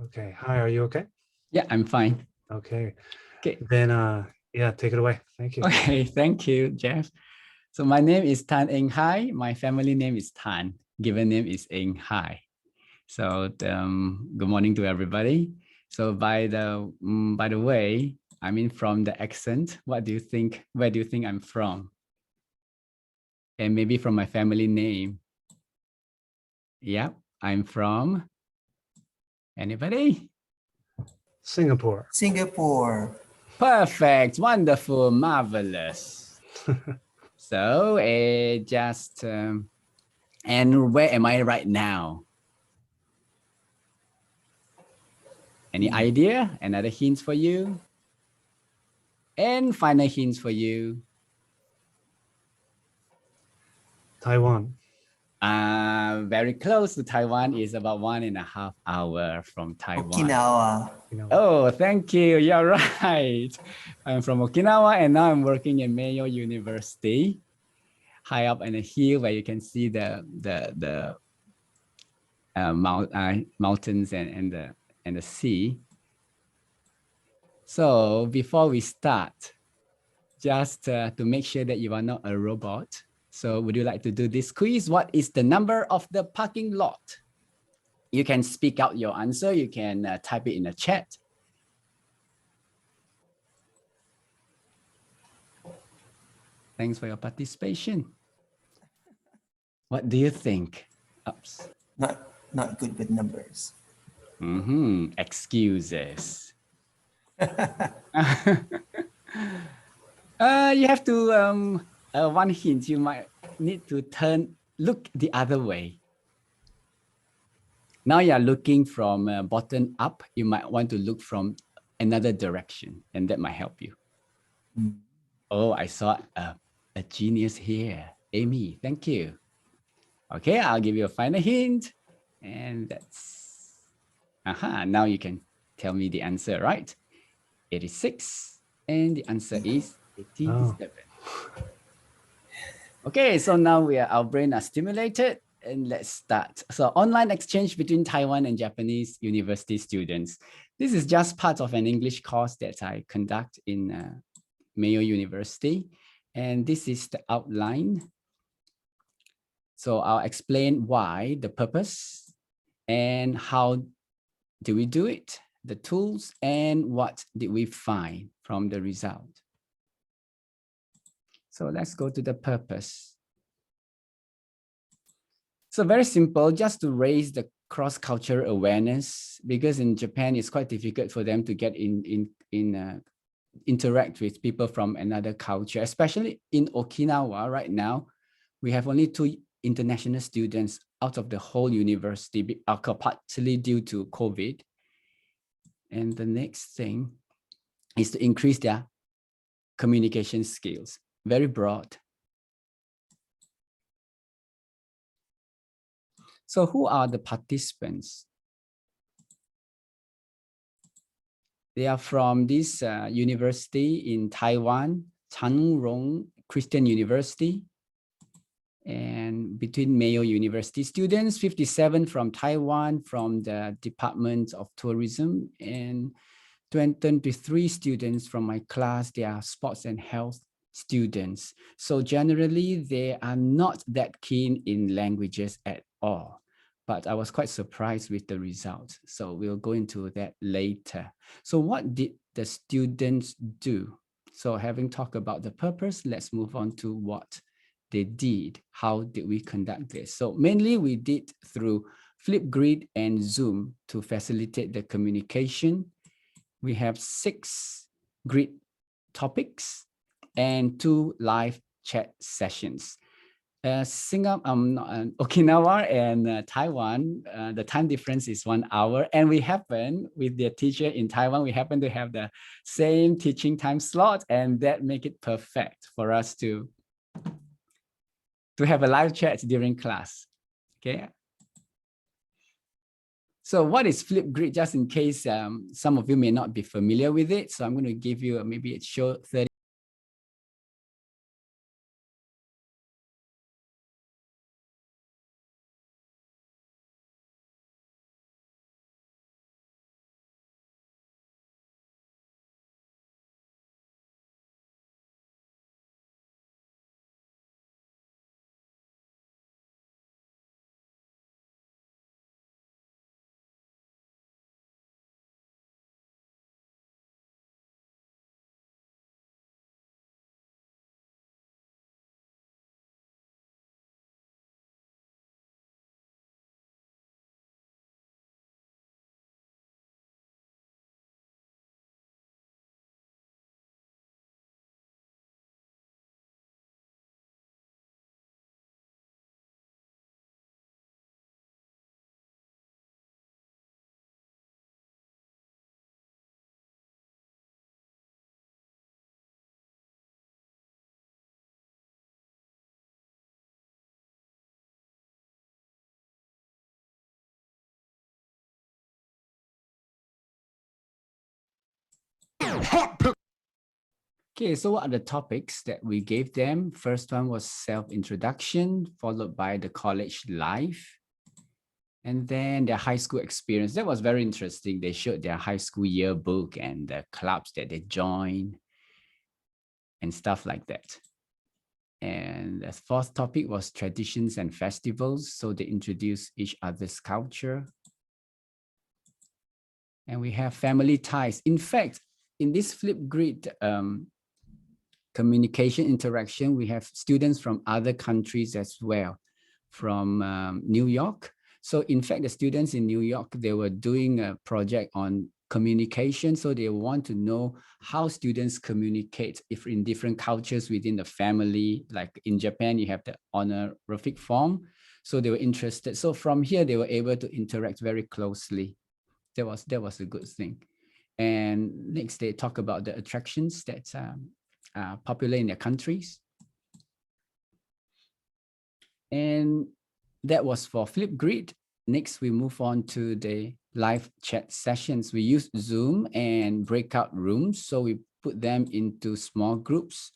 Okay. Hi, are you okay? Yeah, I'm fine. Okay. Okay. Then yeah, take it away. Thank you. Okay. Thank you, Jeff. So my name is Tan Eng Hai. My family name is Tan. Given name is Eng Hai. So good morning to everybody. So by the way, I mean from the accent, what do you think? Where do you think I'm from? And maybe from my family name. Yeah, I'm from anybody? Singapore. Singapore. Perfect, wonderful, marvelous. So just and where am I right now? Any idea? Another hint for you? And final hints for you. Taiwan. Very close to Taiwan is about 1.5 hours from Taiwan. Okinawa. Oh, thank you. You're right. I'm from Okinawa and now I'm working in Mayo University, high up in a hill where you can see the mountains and the sea. So before we start, just to make sure that you are not a robot. So would you like to do this quiz? What is the number of the parking lot? You can speak out your answer. You can type it in the chat. Thanks for your participation. What do you think? Oops. Not good with numbers. Excuses. You have to, one hint, you might need to look the other way. Now you're looking from bottom up. You might want to look from another direction, and that might help you. Oh, I saw a genius here. Amy, thank you. Okay, I'll give you a final hint. And that's, now you can tell me the answer, right? 86, and the answer is 87. Oh. Okay, so now our brain are stimulated, and let's start. So online exchange between Taiwan and Japanese university students. This is just part of an English course that I conduct in Mayo University. And this is the outline. So I'll explain why, the purpose, and how do we do it, the tools, and what did we find from the result. So let's go to the purpose. So very simple, just to raise the cross-cultural awareness, because in Japan, it's quite difficult for them to get interact with people from another culture, especially in Okinawa right now. We have only 2 international students out of the whole university, partly due to COVID. And the next thing is to increase their communication skills, very broad. So who are the participants? They are from this university in Taiwan, Changrong Christian University. And between Mayo University students, 57 from Taiwan, from the Department of Tourism, and 23 students from my class. They are sports and health students. So generally, they are not that keen in languages at all. But I was quite surprised with the results. So we'll go into that later. So what did the students do? So having talked about the purpose, let's move on to what they did. How did we conduct this? So mainly we did through Flipgrid and Zoom to facilitate the communication. We have 6 grid topics and 2 live chat sessions. Okinawa and Taiwan, the time difference is 1 hour, and we happen with the teacher in Taiwan, we happen to have the same teaching time slot, and that make it perfect for us to have a live chat during class. Okay. So what is Flipgrid, just in case some of you may not be familiar with it. So I'm going to give you maybe a short 30 Okay, so what are the topics that we gave them? First one was self-introduction, followed by the college life, and then their high school experience. That was very interesting. They showed their high school yearbook and the clubs that they joined and stuff like that. And the fourth topic was traditions and festivals. So they introduced each other's culture. And we have family ties. In fact, in this Flipgrid communication interaction, we have students from other countries as well, from New York. So in fact, the students in New York, they were doing a project on communication. So they want to know how students communicate if in different cultures within the family, like in Japan, you have the honorific form. So they were interested. So from here, they were able to interact very closely. That was a good thing. And next, they talk about the attractions that are popular in their countries. And that was for Flipgrid. Next, we move on to the live chat sessions. We use Zoom and breakout rooms. So we put them into small groups.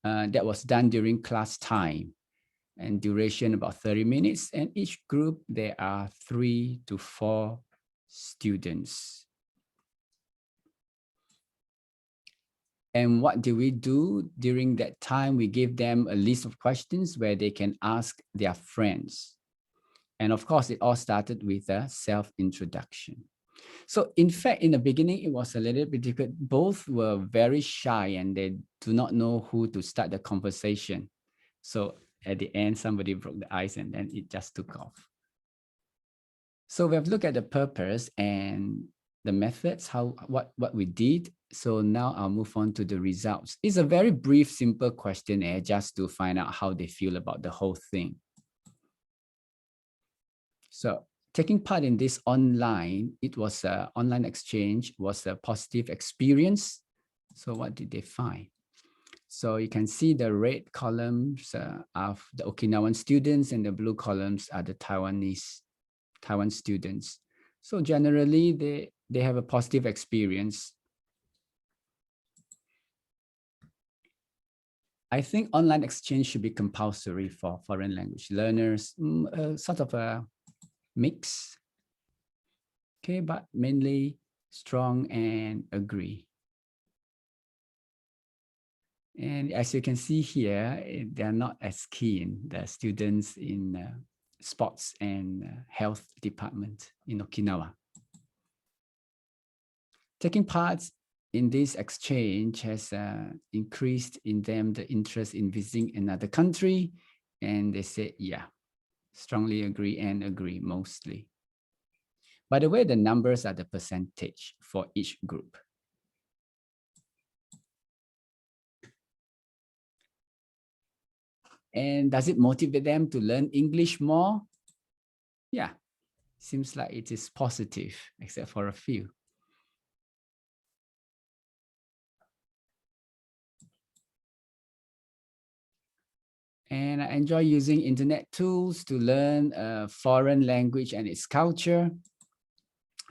That was done during class time and duration about 30 minutes. And each group, there are 3 to 4 students. And what do we do during that time? We give them a list of questions where they can ask their friends. And of course, it all started with a self-introduction. So in fact, in the beginning, it was a little bit difficult. Both were very shy and they do not know who to start the conversation. So at the end, somebody broke the ice and then it just took off. So we have looked at the purpose and the methods, what we did. So now I'll move on to the results. It's a very brief, simple questionnaire just to find out how they feel about the whole thing. So taking part in this online, it was an online exchange, was a positive experience. So what did they find? So you can see the red columns are the Okinawan students and the blue columns are the Taiwan students. So generally, they have a positive experience. I think online exchange should be compulsory for foreign language learners, sort of a mix. Okay, but mainly strong and agree. And as you can see here, they're not as keen, the students in sports and health department in Okinawa. Taking part in this exchange has increased in them the interest in visiting another country. And they say, yeah, strongly agree and agree mostly. By the way, the numbers are the percentage for each group. And does it motivate them to learn English more? Yeah, seems like it is positive, except for a few. And I enjoy using internet tools to learn a foreign language and its culture.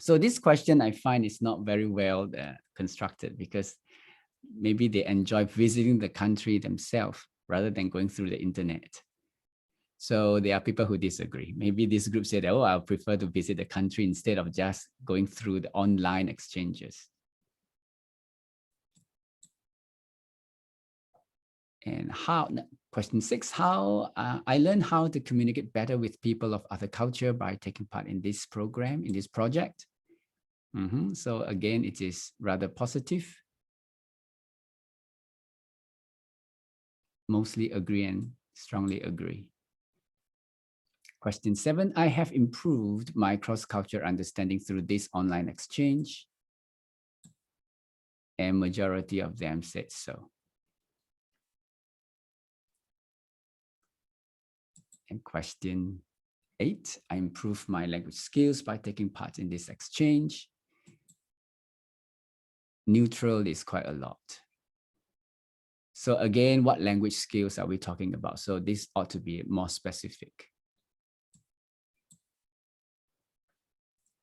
So this question I find is not very well constructed because maybe they enjoy visiting the country themselves rather than going through the internet. So there are people who disagree. Maybe this group said, oh, I prefer to visit the country instead of just going through the online exchanges. And how, question 6, how I learned how to communicate better with people of other culture by taking part in this program, in this project. So again, it is rather positive. Mostly agree and strongly agree. Question 7, I have improved my cross-cultural understanding through this online exchange. And majority of them said so. And question 8, I improved my language skills by taking part in this exchange. Neutral is quite a lot. So again, what language skills are we talking about? So this ought to be more specific.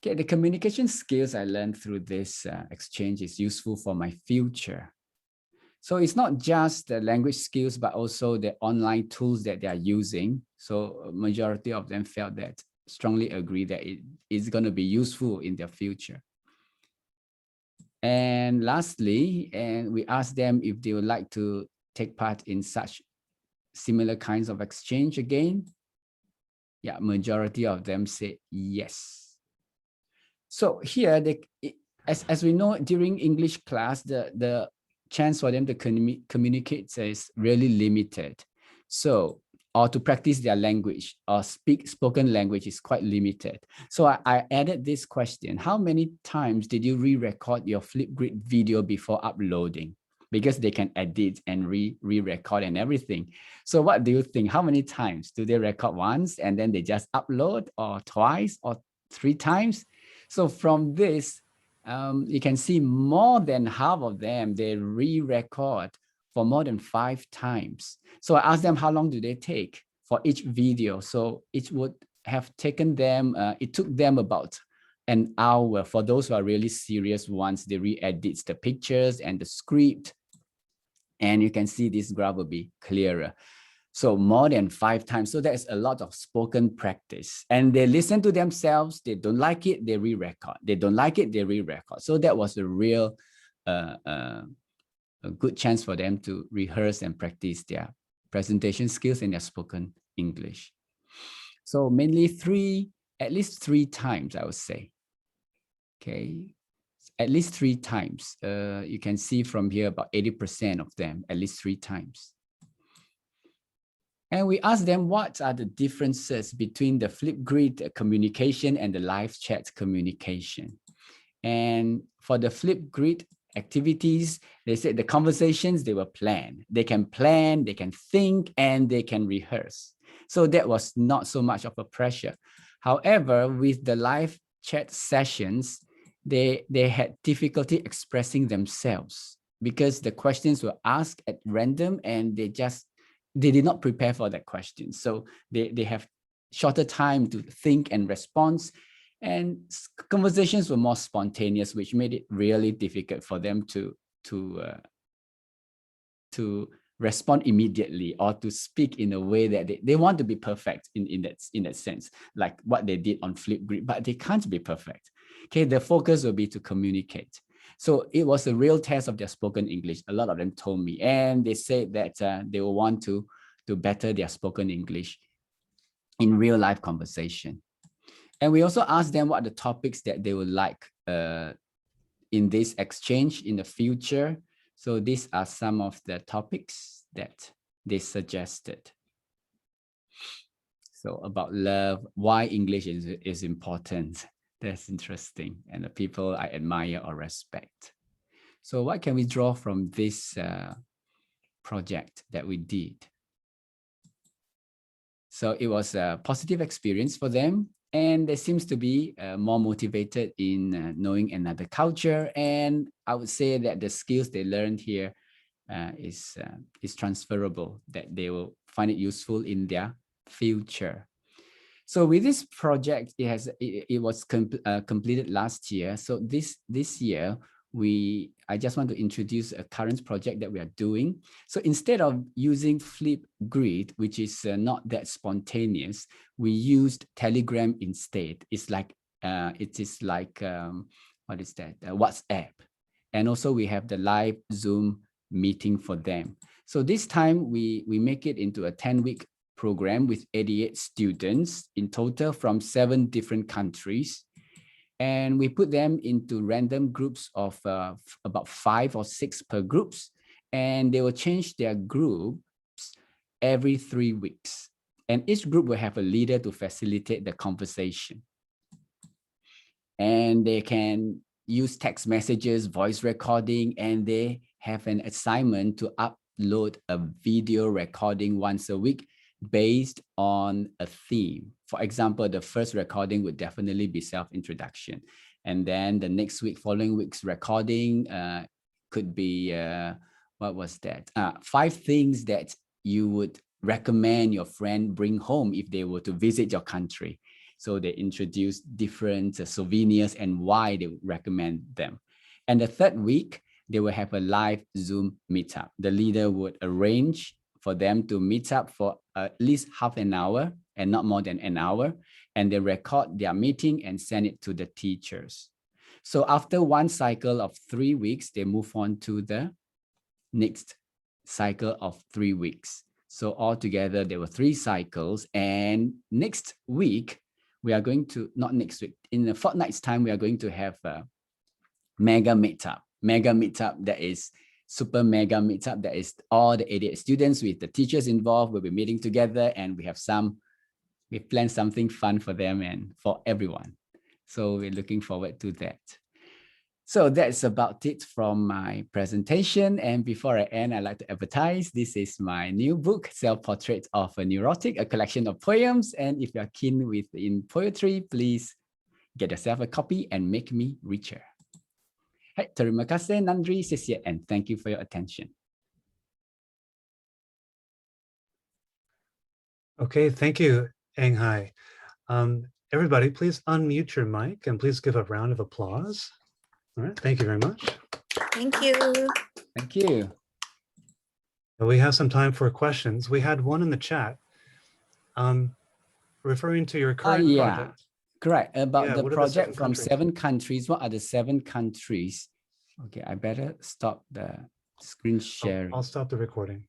Okay, the communication skills I learned through this exchange is useful for my future. So it's not just the language skills, but also the online tools that they are using. So a majority of them felt that, strongly agree that it is going to be useful in their future. And lastly, and we asked them if they would like to take part in such similar kinds of exchange again. Yeah, majority of them say yes. So here, as we know, during English class, the chance for them to communicate is really limited. So, or to practice their language or speak spoken language is quite limited. So I added this question: how many times did you re-record your Flipgrid video before uploading? Because they can edit and re-record and everything. So what do you think? How many times do they record once and then they just upload, or twice or 3 times? So from this, you can see more than half of them, they re-record for more than 5 times. So I asked them how long do they take for each video. So it would have taken them, it took them about an hour. For those who are really serious ones, they re-edit the pictures and the script. And you can see this graph will be clearer. So more than 5 times. So there's a lot of spoken practice. And they listen to themselves. They don't like it, they re-record. They don't like it, they re-record. So that was a real a good chance for them to rehearse and practice their presentation skills and their spoken English. So mainly at least 3 times, I would say. Okay, at least 3 times. You can see from here about 80% of them, at least 3 times. And we asked them what are the differences between the Flipgrid communication and the live chat communication. And for the Flipgrid activities, they said the conversations, they were planned. They can plan, they can think, and they can rehearse. So that was not so much of a pressure. However, with the live chat sessions, they had difficulty expressing themselves because the questions were asked at random and they did not prepare for that question. So they have shorter time to think and respond. And conversations were more spontaneous, which made it really difficult for them to respond immediately or to speak in a way that they want to be perfect in that sense, like what they did on Flipgrid, but they can't be perfect. Okay, the focus will be to communicate. So it was a real test of their spoken English. A lot of them told me, and they said that they will want to better their spoken English in real life conversation. And we also asked them what are the topics that they would like in this exchange in the future. So these are some of the topics that they suggested. So about love, why English is important. That's interesting. And the people I admire or respect. So what can we draw from this project that we did? So it was a positive experience for them. And they seems to be more motivated in knowing another culture. And I would say that the skills they learned here is transferable, that they will find it useful in their future. So with this project, it was completed last year. So this year, I just want to introduce a current project that we are doing. So instead of using Flipgrid, which is not that spontaneous, we used Telegram instead. It's like what is that? WhatsApp, and also we have the live Zoom meeting for them. So this time we make it into a 10-week program with 88 students in total from 7 different countries. And we put them into random groups of about 5 or 6 per groups. And they will change their groups every 3 weeks. And each group will have a leader to facilitate the conversation. And they can use text messages, voice recording, and they have an assignment to upload a video recording once a week based on a theme. For example, the first recording would definitely be self-introduction. And then the next week, following week's recording could be, what was that? 5 things that you would recommend your friend bring home if they were to visit your country. So they introduce different souvenirs and why they would recommend them. And the third week, they will have a live Zoom meetup. The leader would arrange for them to meet up for at least half an hour and not more than an hour. And they record their meeting and send it to the teachers. So after one cycle of 3 weeks, they move on to the next cycle of 3 weeks. So altogether, there were 3 cycles. And next week, we are going to, not next week, in a fortnight's time, we are going to have a mega meetup. Mega meetup that is super mega meetup that is all the 88 students with the teachers involved will be meeting together, and we planned something fun for them and for everyone. So we're looking forward to that. So that's about it from my presentation. And before I end, I'd like to advertise, this is my new book, Self-Portrait of a Neurotic, a collection of poems. And if you're keen in poetry, please get yourself a copy and make me richer. Hai, terima kasih, Nandri, Sisia, and thank you for your attention. Okay, thank you, Eng Hai. Everybody, please unmute your mic and please give a round of applause. All right, thank you very much. Thank you. Thank you. We have some time for questions. We had one in the chat referring to your current project. Correct. About Yeah, the what are the project 7 from countries? 7 countries. What are the 7 countries? Okay, I better stop the screen sharing. I'll stop the recording.